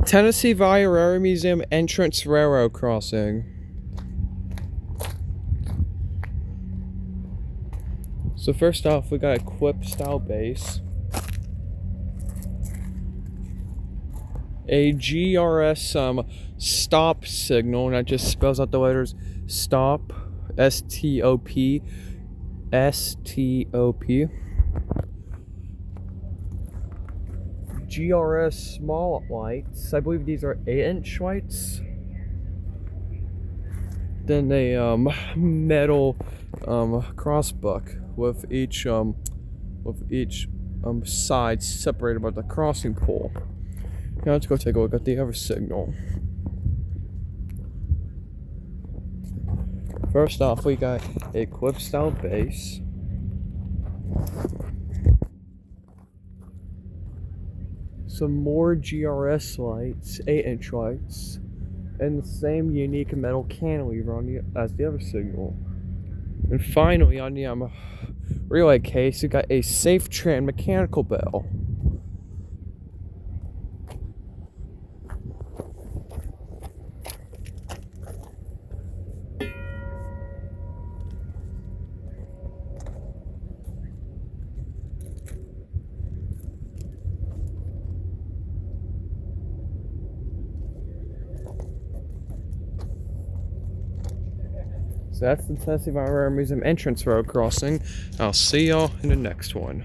Tennessee Valley Railroad Museum entrance railroad crossing. So first off, we got a Quip style base, a GRS stop signal, and that just spells out the letters stop, S-T-O-P, S-T-O-P. GRS small lights. I believe these are 8-inch lights. Then a metal crossbuck with each side separated by the crossing pole. Now let's go take a look at the other signal. First off, we got a Quip style base. Some more GRS lights, 8-inch lights, and the same unique metal cantilever as the other signal. And finally, on the relay case, we got a SafeTran mechanical bell. So that's the Tennessee Valley Railroad Museum entrance road crossing. I'll see y'all in the next one.